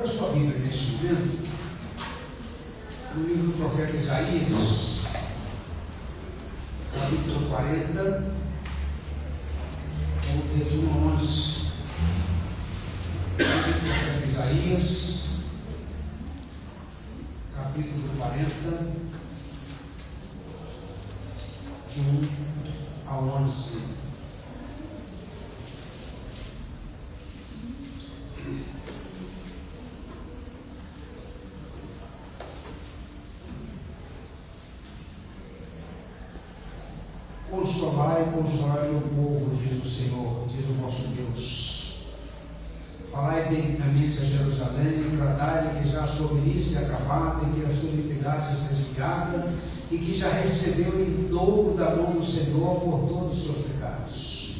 Abra sua Bíblia neste momento, no livro do profeta Isaías, capítulo 40, vamos ver de 1 a 11. Livro do profeta Isaías, capítulo 40, de 1 a 11. Consolai o povo, diz o Senhor, diz o vosso Deus. Falai benignamente a Jerusalém, bradai que já a sua milícia é acabada, e que a sua iniquidade está expiada, e que já recebeu em dobro da mão do Senhor por todos os seus pecados.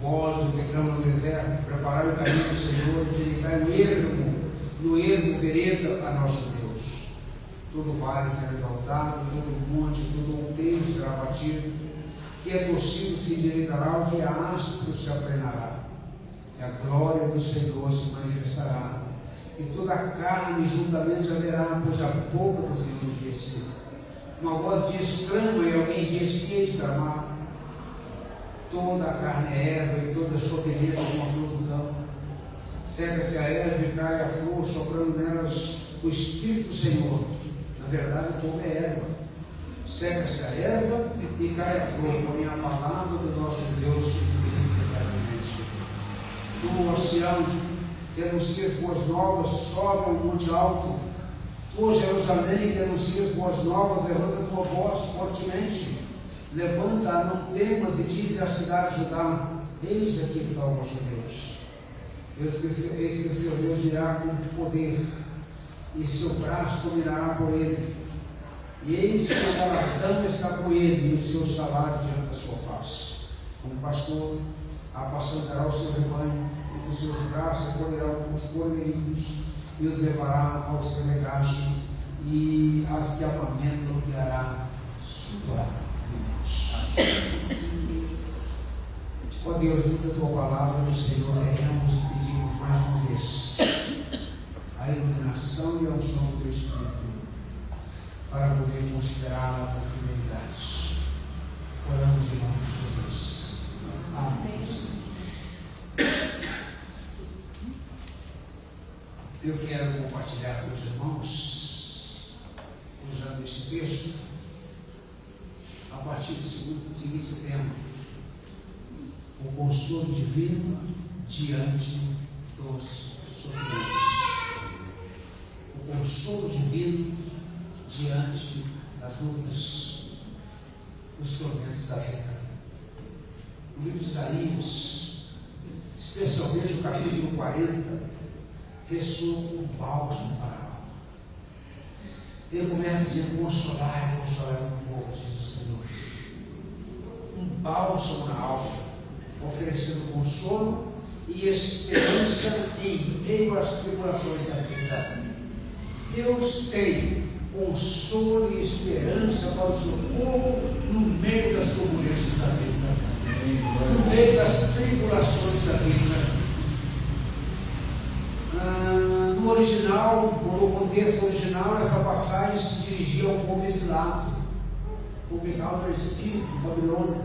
Vós, do que clama no deserto, preparai o caminho do Senhor, endireitai no ermo vereda a nosso Deus. Todo vale será exaltado, todo monte, todo outeiro será batido, que é torcido se endireitará, o que é áspero se aplanará, e a glória do Senhor se manifestará, e toda a carne juntamente haverá, pois a boca do Senhor disse. Uma voz diz: clama, e alguém diz: que é de clamar? Toda a carne é erva, e toda a sua beleza como a flor do campo. Seca-se a erva e cai a flor, soprando nelas o Espírito do Senhor. Na verdade, o povo é erva. Seca-se a erva e cai a flor, porém a palavra do nosso Deus subsiste eternamente. Tu, ó Sião, denuncias boas novas, sobe ao monte alto. Tu, Jerusalém, denuncias boas novas, levanta a tua voz fortemente. Levanta, não temas, e dize à cidade de Judá: eis aqui está o vosso Deus. Eis que o seu Deus irá com poder, e seu braço dominará por ele. E eis que o galardão está com ele, e o seu salário diante da sua face. Como pastor, apacentará o seu rebanho, e dos seus braços recolherá os cordeirinhos, e os levará ao seu regaço, e as que amamentam guiará suavemente. Ó Deus, muda a tua palavra do Senhor, derramos e pedimos mais uma vez a iluminação e a unção do teu Espírito, para poder considerá-la com fidelidade. Oramos em nome de Jesus. Amém. Eu quero compartilhar com os irmãos, usando esse texto, a partir do seguinte tema: o consolo divino diante dos sofrimentos. O consolo divino diante das lutas, dos tormentos da vida. No livro de Isaías, especialmente o capítulo 40, ressoa um bálsamo para a alma. Ele começa dizendo: consolai o povo, diz o Senhor. Um bálsamo na alma, oferecendo consolo e esperança em meio às tribulações da vida. Deus tem consolo e esperança para o seu povo no meio das turbulências da vida, no meio das tribulações da vida. No original, no contexto original, essa passagem se dirigia ao povo exilado, o povo exilado do exílio de Babilônia,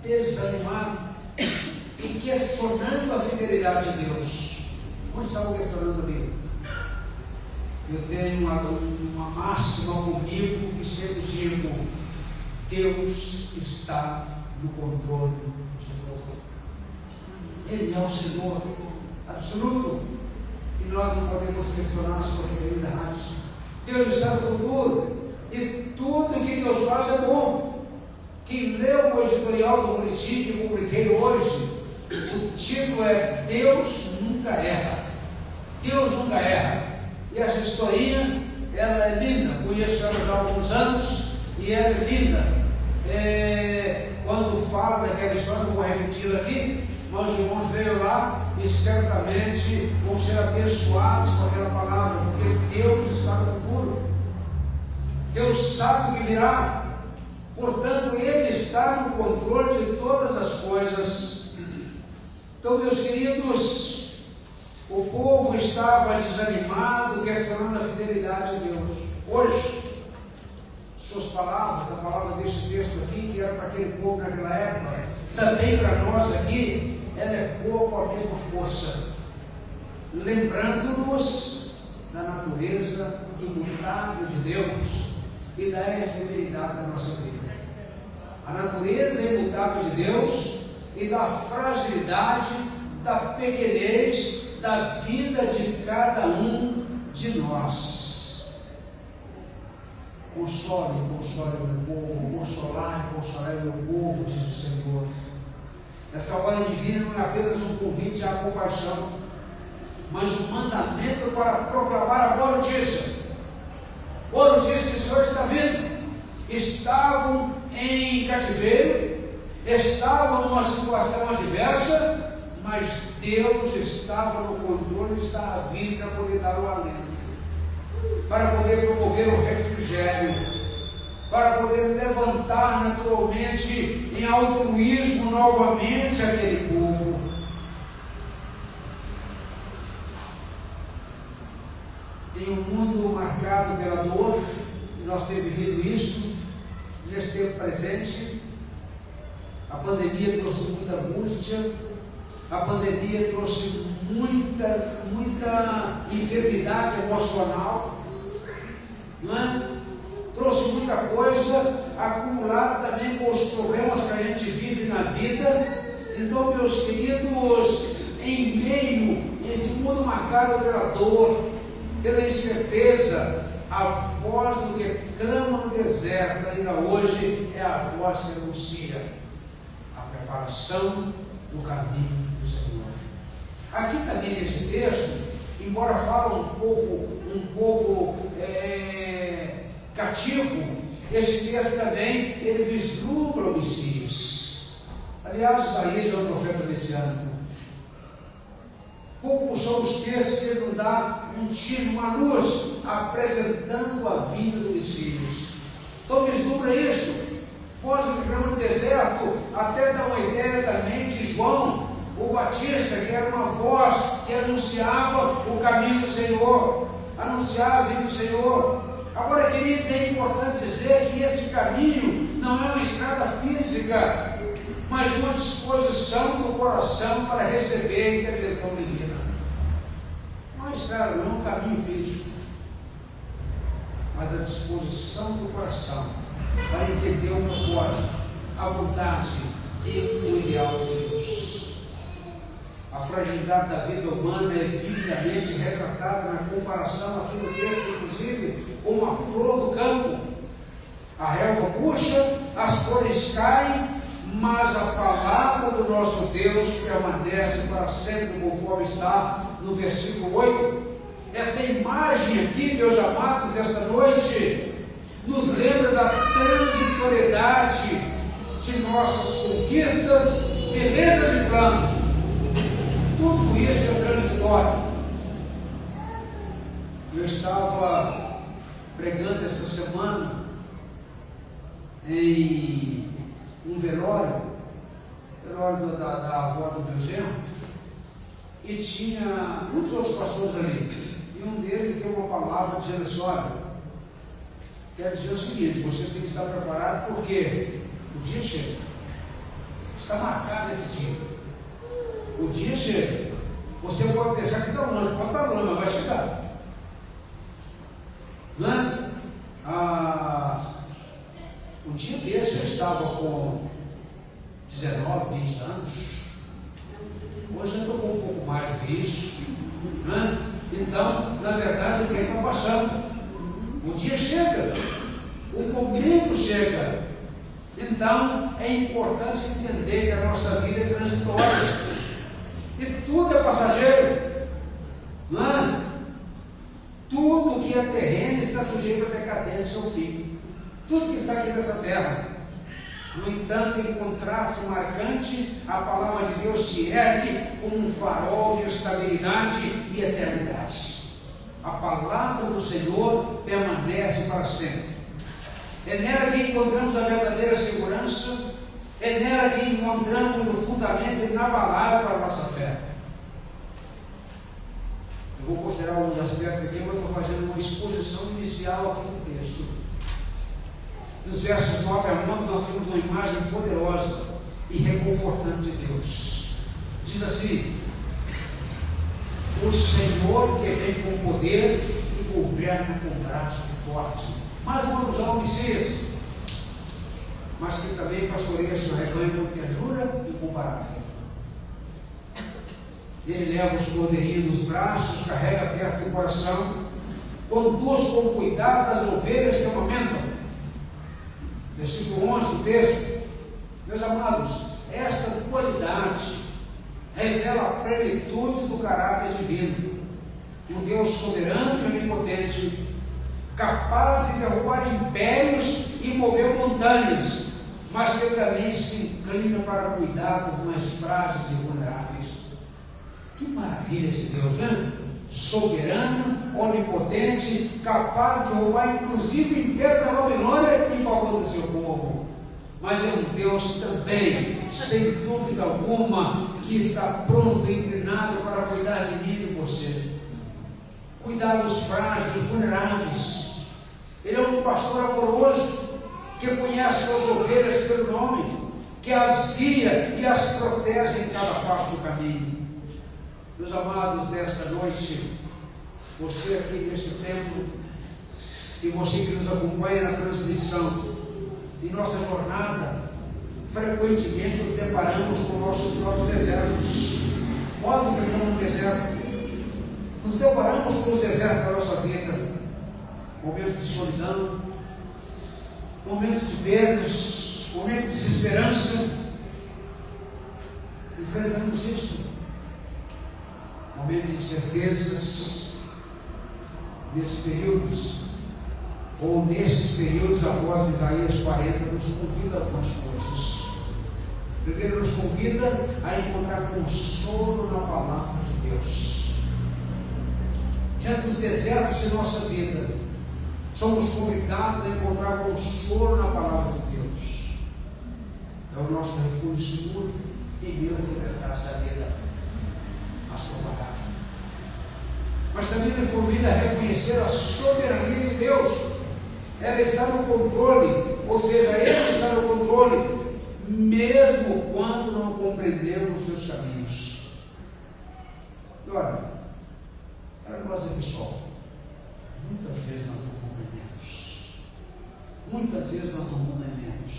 desanimado, e questionando a fidelidade de Deus. Onde estavam questionando a Bíblia? Eu tenho uma máxima comigo que sempre digo: Deus está no controle de tudo. Ele é o Senhor absoluto, e nós não podemos questionar a sua fidelidade. Deus está no futuro, e tudo que Deus faz é bom. Quem leu o editorial do boletim que publiquei hoje, o título é: Deus nunca erra. Deus nunca erra. E essa historinha, ela é linda. Conheço ela já há alguns anos, e ela é linda. Quando fala daquela história, não vou repetir aqui, mas os irmãos veio lá e certamente vão ser abençoados com aquela palavra, porque Deus está no futuro. Deus sabe o que virá. Portanto, Ele está no controle de todas as coisas. Então, meus queridos, o o povo estava desanimado, questionando a fidelidade de Deus. Hoje, suas palavras, a palavra desse texto aqui, que era para aquele povo naquela época, também para nós aqui, ela é boa com a mesma força, lembrando-nos da natureza imutável de Deus e da efemeridade da nossa vida. A natureza imutável de Deus e da fragilidade, da pequenez da vida de cada um de nós. Console o meu povo, consolai o meu povo, diz o Senhor. Esta ordem divina não é apenas um convite à compaixão, mas um mandamento para proclamar a boa notícia. Boa notícia que o Senhor está vindo. Estavam em cativeiro, estavam numa situação adversa, mas Deus estava no controle, estava vindo para poder dar o alento, para poder promover o refrigério, para poder levantar naturalmente em altruísmo novamente aquele povo. Em um mundo marcado pela dor, e nós temos vivido isso nesse tempo presente, a pandemia trouxe muita angústia, a pandemia trouxe muita enfermidade emocional, não é? Trouxe muita coisa acumulada também com os problemas que a gente vive na vida. Então, meus queridos, em meio a esse mundo marcado pela dor, pela incerteza, a voz do que clama no deserto ainda hoje é a voz que anuncia a preparação do caminho do Senhor. Aqui também nesse texto, embora fala um povo cativo, esse texto também ele vislumbra o Messias. Aliás, Isaías é um profeta messiânico. Poucos são os textos que ele nos dá um tiro, uma luz, apresentando a vinda do Messias. Então vislumbra isso. Foge do grão do deserto, até dá uma ideia também de João, o Batista, que era uma voz que anunciava o caminho do Senhor, anunciava a vinda do Senhor. Agora, queridos, é importante dizer que esse caminho não é uma estrada física, mas uma disposição do coração para receber a intervenção divina. Não é uma estrada, não é um caminho físico, mas a disposição do coração para entender o propósito, a vontade e o ideal de Deus. A fragilidade da vida humana é vividamente retratada na comparação aqui no texto, inclusive, com a flor do campo. A relva murcha, as flores caem, mas a palavra do nosso Deus permanece para sempre, conforme está no versículo 8. Esta imagem aqui, meus amados, esta noite, nos lembra da transitoriedade de nossas conquistas, belezas e planos. Tudo isso é transitório. Eu estava pregando essa semana em um velório da avó do meu genro, e tinha muitos outros pastores ali, e um deles deu uma palavra dizendo assim: olha, quero dizer o seguinte, você tem que estar preparado, porque o dia chega, está marcado esse dia, o dia chega. Você pode pensar que está longe, pode estar longe, mas vai chegar, não é? Um dia desse eu estava com 19, 20 anos, hoje eu estou com um pouco mais do que isso, né? Então, na verdade, o tempo está passando, o dia chega, o momento chega. Então, é importante entender que a nossa vida é transitória, e tudo é passageiro, não é? Tudo que é terreno está sujeito à decadência ao fim. Tudo que está aqui nessa terra. No entanto, em contraste marcante, a palavra de Deus se ergue como um farol de estabilidade e eternidade. A palavra do Senhor permanece para sempre. É nela que encontramos a verdadeira segurança, é nela que encontramos o fundamento inabalável para a nossa fé. considerar alguns aspectos aqui, mas eu estou fazendo uma exposição inicial aqui do texto. Nos versos 9 a 11, nós temos uma imagem poderosa e reconfortante de Deus. Diz assim: o Senhor que vem com poder e governa com braço forte. Mais uma alusão ao Messias, mas que também pastoreia seu rebanho com ternura incomparável. Ele leva os cordeirinhos nos braços, carrega perto do coração, conduz com cuidado as ovelhas que amamentam. Versículo 11 do texto. Meus amados, esta dualidade revela a plenitude do caráter divino. Um Deus soberano e onipotente, capaz de derrubar impérios e mover montanhas, mas que também se inclina para cuidar dos mais frágeis e vulneráveis. Que maravilha esse Deus, né? Soberano, onipotente, capaz de derrubar inclusive o império da Babilônia em favor do seu povo. Mas é um Deus também, sem dúvida alguma, que está pronto e inclinado para cuidar de mim e de você. Cuidar dos frágeis, dos vulneráveis. Ele é um pastor amoroso, que conhece suas ovelhas pelo nome, que as guia e as protege em cada passo do caminho. Meus amados, nesta noite, você aqui neste templo, e você que nos acompanha na transmissão, em nossa jornada, frequentemente nos deparamos com nossos próprios desertos. Quando entramos no deserto, nos deparamos com os desertos da nossa vida, momentos de solidão, momentos de perdas, momentos de desesperança. Enfrentamos isso, momentos de incertezas. Nesses períodos, ou nesses períodos, a voz de Isaías 40 nos convida a algumas coisas. Primeiro, nos convida a encontrar consolo na palavra de Deus. Diante dos desertos de nossa vida, somos convidados a encontrar consolo na palavra de Deus. É o nosso refúgio seguro em meio às tempestades da vida, a sua palavra. Mas também nos convida a reconhecer a soberania de Deus. Ela está no controle, ou seja, Ele está no controle, mesmo quando não compreendemos os seus caminhos. E olha, para nós, pessoal, muitas vezes nós não compreendemos. Muitas vezes nós não compreendemos.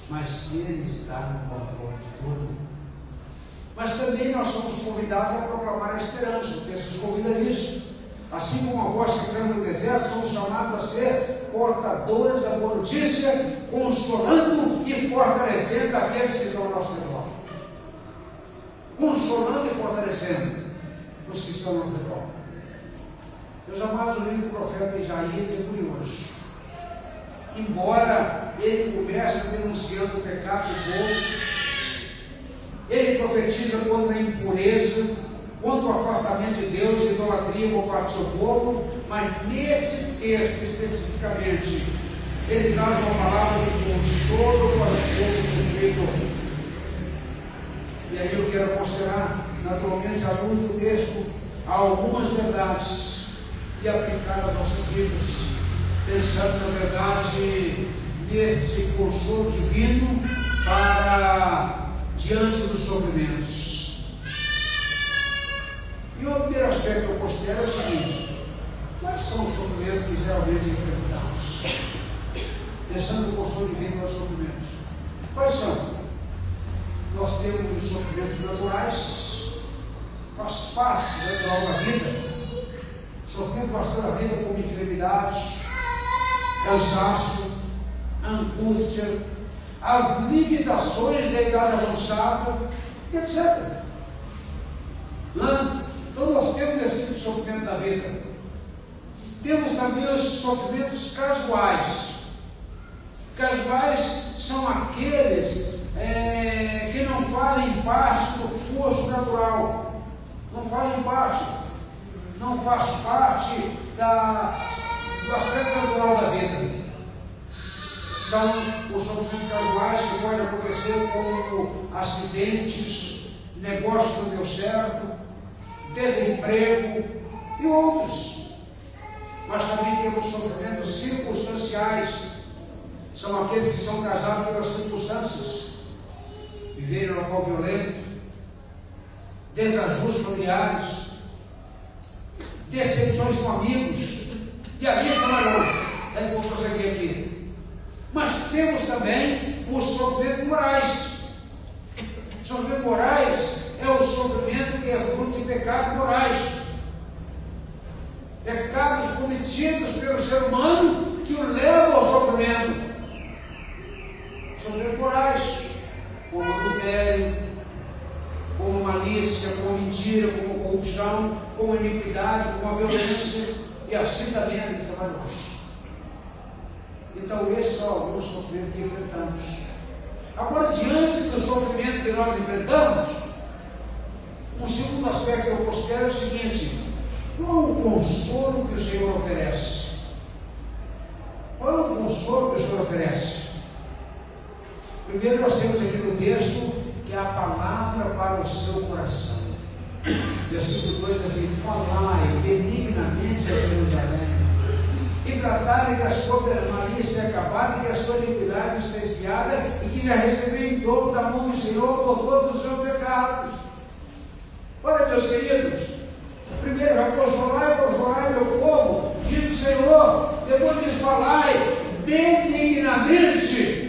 Mas Ele está no controle de tudo. Mas também nós somos convidados a proclamar a esperança. O texto nos convida a isso. Assim como a voz que clama no deserto, somos chamados a ser portadores da boa notícia, consolando e fortalecendo aqueles que estão ao nosso redor. Consolando e fortalecendo os que estão ao nosso redor. Meus amados, o livro do profeta Isaías é curioso. Embora ele comece denunciando o pecado do povo, ele profetiza contra a impureza, contra o afastamento de Deus e idolatria por parte do seu povo, mas nesse texto especificamente, ele traz uma palavra de consolo para o povo sofrido. E aí eu quero considerar, naturalmente, à luz do texto, algumas verdades e aplicar às nossas vidas, pensando na verdade desse consolo divino para diante dos sofrimentos. E o primeiro aspecto que eu considero é o seguinte: quais são os sofrimentos que geralmente enfrentamos? Pensando no consolo divino para os sofrimentos, quais são? Nós temos os sofrimentos naturais, faz parte natural da vida. Sofrimento bastante da vida como enfermidades, cansaço, angústia, as limitações da idade avançada, etc. Então nós temos esse tipo de sofrimento da vida. Temos também os sofrimentos casuais. Casuais são aqueles que não fazem parte do curso natural, não fazem parte, não faz parte do aspecto natural da vida. São os sofrimentos casuais que podem acontecer como acidentes, negócio que não deu certo, desemprego, e outros. Mas também temos sofrimentos circunstanciais. São aqueles que são casados pelas circunstâncias, viveram em um local violento, desajustes familiares, decepções com amigos, e a lista vai longe. Aí vou prosseguir aqui. Mas temos também os sofrimentos morais. Sofrimentos morais é o sofrimento que é fruto de pecados morais, pecados cometidos pelo ser humano que o levam ao sofrimento. Sofrimentos morais, como adultério, como malícia, como mentira, como corrupção, como iniquidade, como a violência, e assim também a lista vai longe. Então esses são alguns sofrimentos que enfrentamos. Agora, diante do sofrimento que nós enfrentamos, um segundo aspecto que eu considero é o seguinte: qual o consolo que o Senhor oferece? Qual é o consolo que o Senhor oferece? Primeiro nós temos aqui no texto que é a palavra para o seu coração. Versículo 2 diz assim: falai benignamente a Jerusalém, e bradai que a sua malícia é acabada, e que a sua iniquidade está expiada, e que já recebeu em dobro da mão do Senhor por todos os seus pecados. Olha, meus queridos, primeiro vai consolar meu povo, diz o Senhor, depois diz: falai benignamente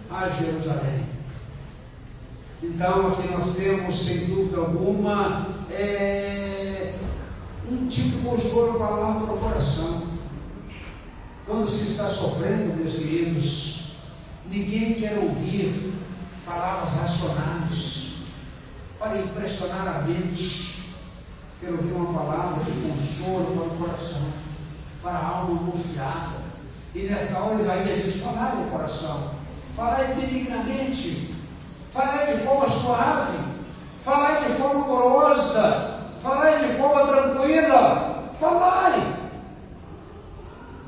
a Jerusalém. Então aqui nós temos, sem dúvida alguma, um tipo de consolo, palavra para o coração. Quando se está sofrendo, meus queridos, ninguém quer ouvir palavras racionais para impressionar a mente. Quer ouvir uma palavra de consolo para o coração, para a alma angustiada. E nessa hora aí a gente falar no coração, falar benignamente, falar de forma suave, falar de forma amorosa, falar de forma tranquila, falai.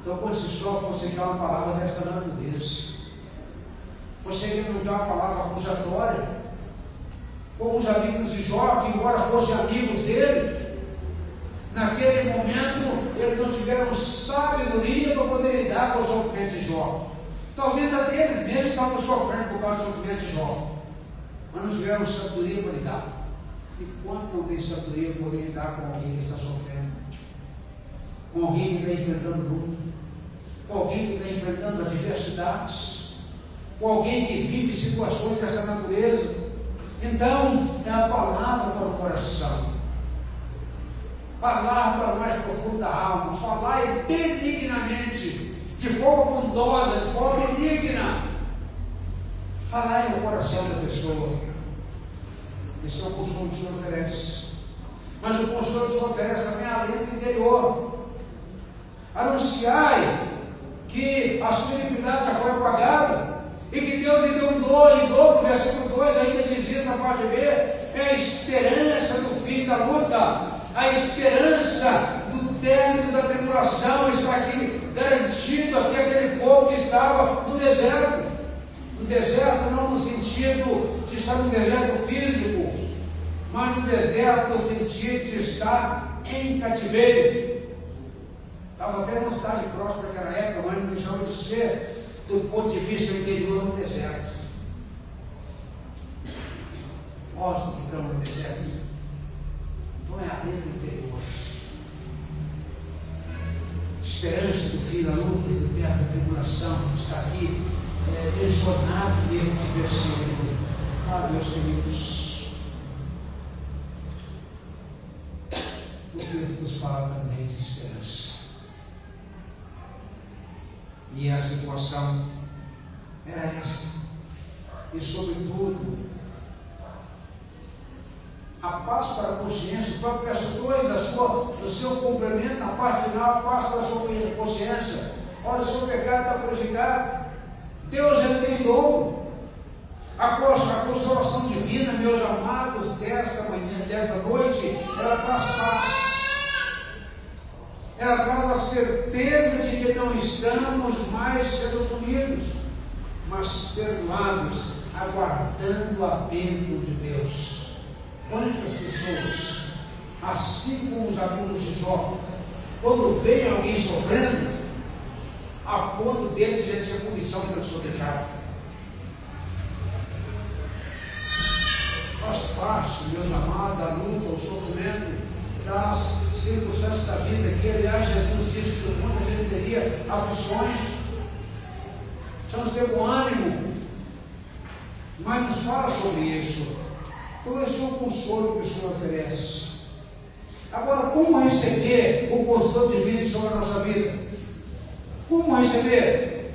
Então, quando se sofre, você quer uma palavra desta natureza. Você não quer uma palavra acusatória, como os amigos de Jó, que embora fossem amigos dele, naquele momento eles não tiveram sabedoria para poder lidar com o sofrimento de Jó. Talvez até eles mesmos estavam sofrendo por causa do sofrimento de Jó, mas não tiveram sabedoria para lidar. E quantos não têm sabedoria para poder lidar com alguém que está sofrendo, com alguém que está enfrentando luta, com alguém que está enfrentando adversidades, com alguém que vive situações dessa natureza? Então, é a palavra para o coração, palavra para o mais profundo da alma. Falai benignamente, de forma bondosa, de forma benigna. Falai no coração da pessoa. Esse é o consolo que o Senhor oferece. Mas o consolo que o Senhor oferece também é a alento interior. Anunciai que a sua iniquidade já foi apagada, e que Deus lhe deu um dobro. Versículo 2 ainda diz isso na parte B: é a esperança do fim da luta, a esperança do término da tribulação está aqui garantido aqui aquele povo que estava no deserto. No deserto não no sentido de estar no deserto físico, mas no deserto no sentido de estar em cativeiro. Estava até numa cidade próxima naquela época, mas não deixava de ser, do ponto de vista interior, no deserto. Vós que estão no deserto, então é a letra interior. Esperança do fim da luta e do tempo da tribulação está aqui mencionado nesse versículo. Ah, meus queridos, o texto nos fala também de esperança. E a situação era esta. E sobretudo, a paz para a consciência. O próprio verso 2 do seu complemento, na parte final, a paz para a sua consciência. Olha, o seu pecado está purificado. Deus ele tem dom. A consolação divina, meus amados, desta manhã, desta noite, ela traz paz. Ela traz a certeza de que não estamos mais sendo punidos, mas perdoados, aguardando a bênção de Deus. Quantas pessoas assim como os amigos de Jó, quando vem alguém sofrendo, a ponto deles de ser punição pelo seu pecado. Faz parte, meus amados, a luta, o sofrimento das circunstâncias da vida, que aliás Jesus disse que no mundo a gente teria aflições. Precisamos ter bom ânimo, mas nos fala sobre isso. Então esse é o consolo que o Senhor oferece. Agora, como receber o consolo divino sobre a nossa vida? Como receber?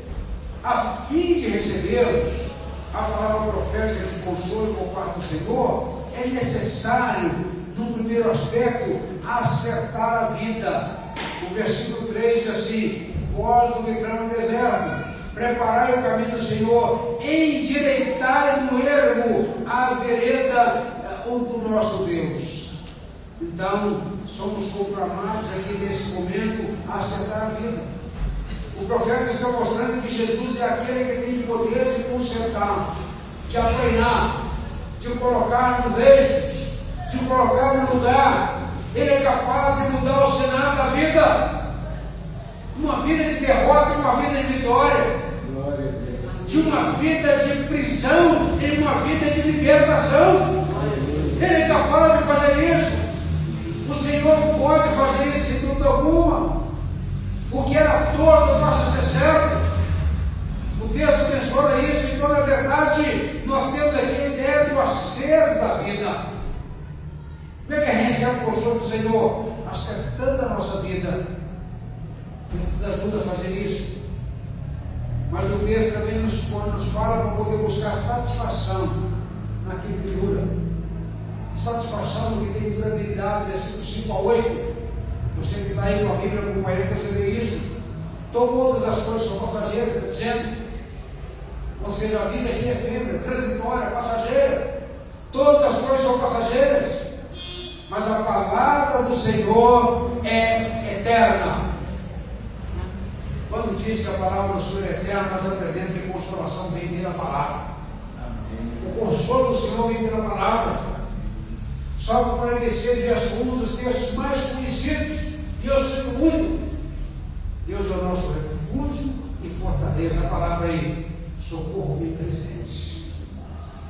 A fim de recebermos a palavra profética de consolo por parte do Senhor, é necessário, num primeiro aspecto, acertar a vida. O versículo 3 diz assim: vós do que clama no deserto, preparai o caminho do Senhor, endireitai no ermo a vereda do nosso Deus. Então, somos conclamados aqui nesse momento a acertar a vida. O profeta está mostrando que Jesus é aquele que tem o poder de consertar, de aplanar, de colocar nos eixos, de colocar no lugar. Ele é capaz de mudar o cenário da vida, uma vida de derrota em uma vida de vitória, de uma vida de prisão em uma vida de libertação. Ele é capaz de fazer isso. O Senhor pode fazer isso sem dúvida alguma, porque era todo para ser certo. O texto menciona isso. Então, na verdade, nós temos aqui a ideia do acerto da vida. Como é que a gente recebe o consolo do Senhor? Acertando a nossa vida. Ele nos ajuda a fazer isso. Mas o texto também nos fala para poder buscar satisfação naquilo que dura. Satisfação no que tem durabilidade, versículos 5 a 8. Você que está aí com a Bíblia acompanhando, você vê isso. Todas as coisas são passageiras, está dizendo. Ou seja, a vida aqui é efêmera, transitória, passageira. Todas as coisas são passageiras, mas a palavra do Senhor é eterna. Quando diz que a palavra do Senhor é eterna, nós aprendemos que a consolação vem pela palavra. O consolo do Senhor vem pela palavra. Salmo 46, verso 1, um dos textos mais conhecidos, e eu sinto muito. Deus é o nosso refúgio e fortaleza. A palavra aí, socorro bem presente.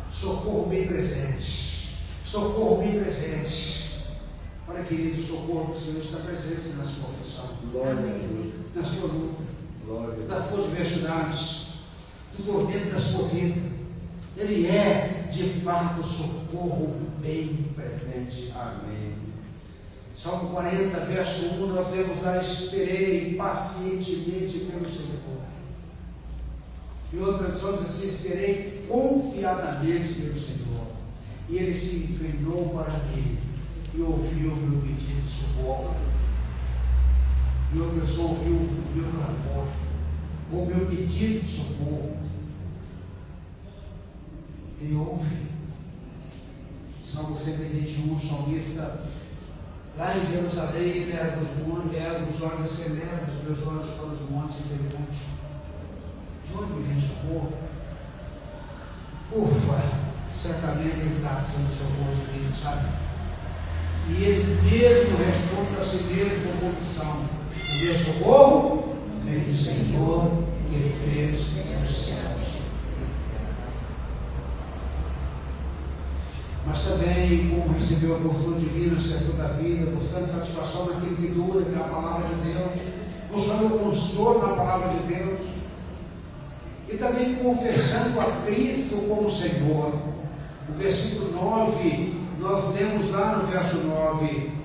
Socorro bem presente. Socorro bem presente. Olha, querido, o socorro do Senhor está presente na sua aflição, na sua luta, nas suas adversidades, do tormento da sua vida. Ele é, de fato, socorro bem presente. Amém. Salmo 40, verso 1, nós vemos lá: esperei pacientemente pelo Senhor. E outra tradução diz assim: esperei confiadamente pelo Senhor. E Ele se inclinou para mim e ouviu o meu pedido de socorro. E outras ouviu o meu clamor, o meu pedido de socorro. Ele ouve. Salmo 121, o salmista, lá em Jerusalém, ele era os olhos, se eleva os meus olhos para os montes e pergunta: de onde me vem socorro? Ufa, certamente ele está fazendo socorro divino, sabe? E ele mesmo responde a si mesmo com convicção: o meu socorro vem do Senhor que fez os céus. Mas também, como recebeu a consolo divina, acertou da vida, buscando satisfação naquilo que dura, que é a palavra de Deus, buscando o consolo na palavra de Deus, e também confessando a Cristo como Senhor. O versículo 9, nós lemos lá no verso 9: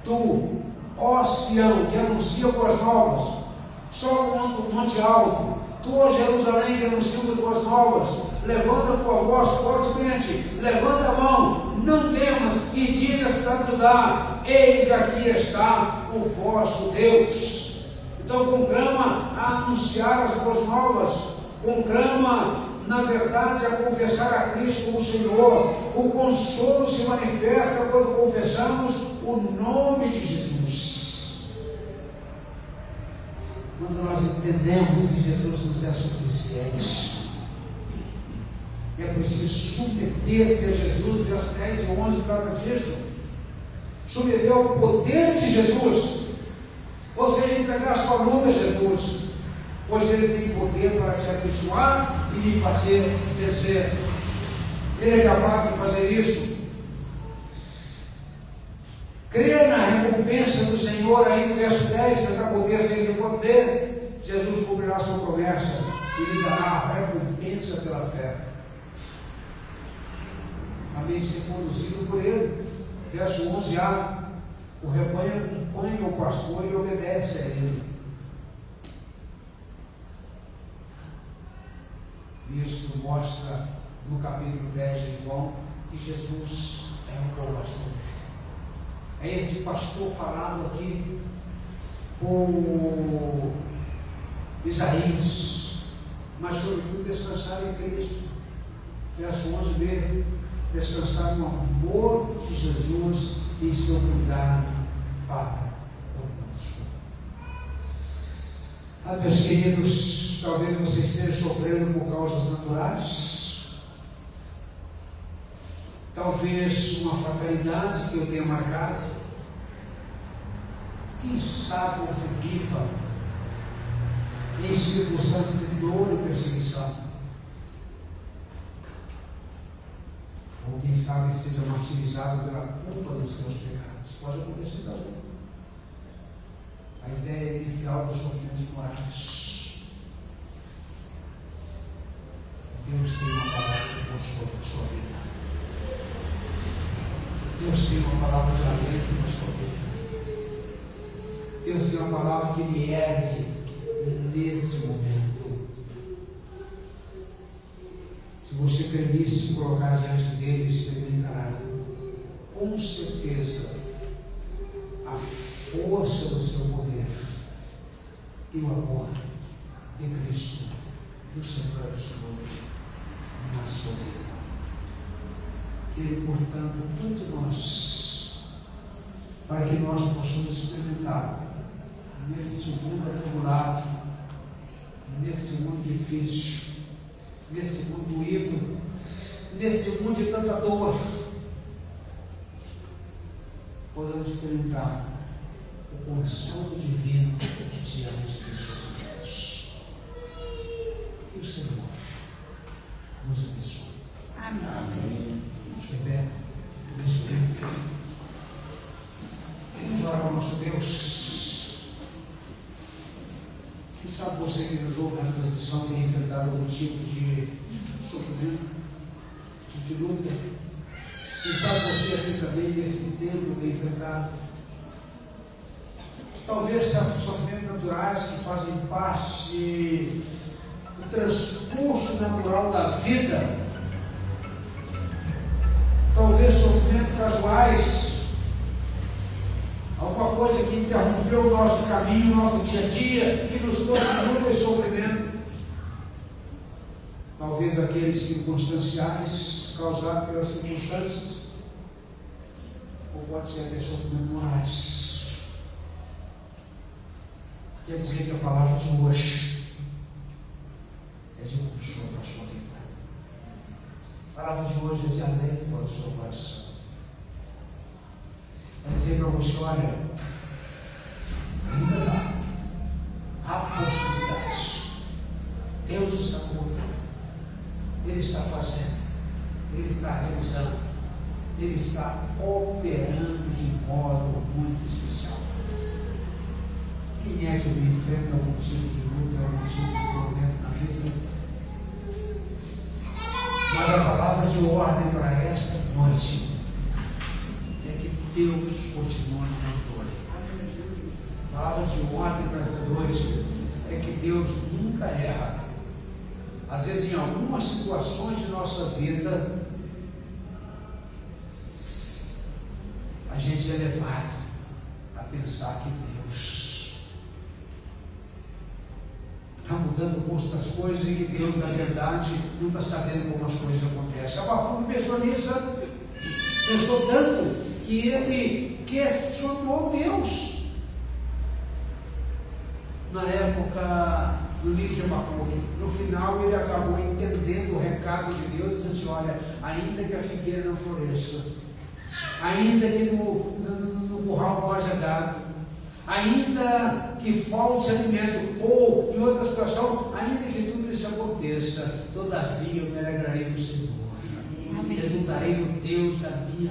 tu, ó Sião, que anuncia boas novas, sobe o monte alto, tu, ó Jerusalém, que anuncia boas novas, levanta a tua voz fortemente, levanta a mão, não temas, e diga à cidade de Judá: eis aqui está o vosso Deus. Então conclama a anunciar as boas novas, conclama, na verdade, a confessar a Cristo como Senhor. O consolo se manifesta quando confessamos o nome de Jesus. Quando nós entendemos que Jesus nos é suficiente, é preciso submeter-se a Jesus. Versos 10 e 11 trata disso. submeter ao poder de Jesus, ou seja, entregar a sua luta a Jesus, pois Ele tem poder para te abençoar e lhe fazer vencer. Ele é capaz de fazer isso. Crer na recompensa do Senhor, aí no verso 10, você vai poder ser poder. Jesus cumprirá a sua promessa e lhe dará a recompensa pela fé. Também ser conduzido por Ele. Verso 11a: o rebanho acompanha o pastor e obedece a Ele. Isso mostra no capítulo 10 de João que Jesus é um bom pastor. É esse pastor falado aqui por Isaías, mas sobretudo descansar em Cristo. Verso 11b: descansar no amor de Jesus e em seu cuidado para conosco. Meus queridos, talvez você esteja sofrendo por causas naturais, talvez uma fatalidade que eu tenha marcado. Quem sabe você viva em circunstâncias de dor e perseguição, ou quem sabe esteja martirizado pela culpa dos seus pecados. Pode acontecer também. A ideia inicial dos sofrimentos morais. Deus tem uma palavra de consolo para a sua vida. Deus tem uma palavra de alento para a sua vida. Deus tem uma palavra que lhe ergue nesse momento. Se você permite se colocar diante dele, experimentará com certeza a força do seu poder e o amor de Cristo, do Senhor absoluto, na sua vida. Ele, portanto, tudo de nós, para que nós possamos experimentar neste mundo atribulado, neste mundo difícil, nesse mundo doído, nesse mundo de tanta dor, podemos experimentar o consolo divino diante dos sofrimentos. Que o Senhor nos abençoe. Amém. Vamos de pé, nesse tempo. Vamos orar ao nosso Deus. Quem sabe você que nos ouve na transmissão tem enfrentado algum tipo de sofrimento, de luta. Quem sabe você aqui também nesse tempo tem enfrentado. Talvez sofrimentos naturais que fazem parte do transcurso natural da vida. Talvez sofrimentos casuais. Alguma coisa que interrompeu o nosso caminho, o nosso dia a dia e nos trouxe muito sofrimento. Talvez aqueles circunstanciais causados pelas circunstâncias, ou pode ser até sofrimentos morais. Quer dizer que a palavra de hoje é de consolo para a sua vida. A palavra de hoje é de alento para o seu coração. É dizer para você: olha, ainda dá, há possibilidades. Deus está no controle. Ele está fazendo, Ele está realizando, Ele está operando de modo muito especial. Quem é que me enfrenta algum tipo de luta, algum tipo de tormento na vida? Mas a palavra de ordem para esta noite é que Deus continua no controle. A palavra de ordem para esta noite é que Deus nunca erra. Às vezes, em algumas situações de nossa vida, a gente é levado a pensar que Deus está mudando o curso das coisas e que Deus, na verdade, não está sabendo como as coisas acontecem. Abacuque pensou nisso, pensou tanto que ele questionou Deus. Na época, no livro de Abacuque, no final ele acabou entendendo o recado de Deus e disse: olha, ainda que a figueira não floresça, ainda que no curral não haja gado, ainda que falte alimento, ou em outra situação, ainda que tudo isso aconteça, todavia eu me alegrarei no Senhor, exultarei no Deus da minha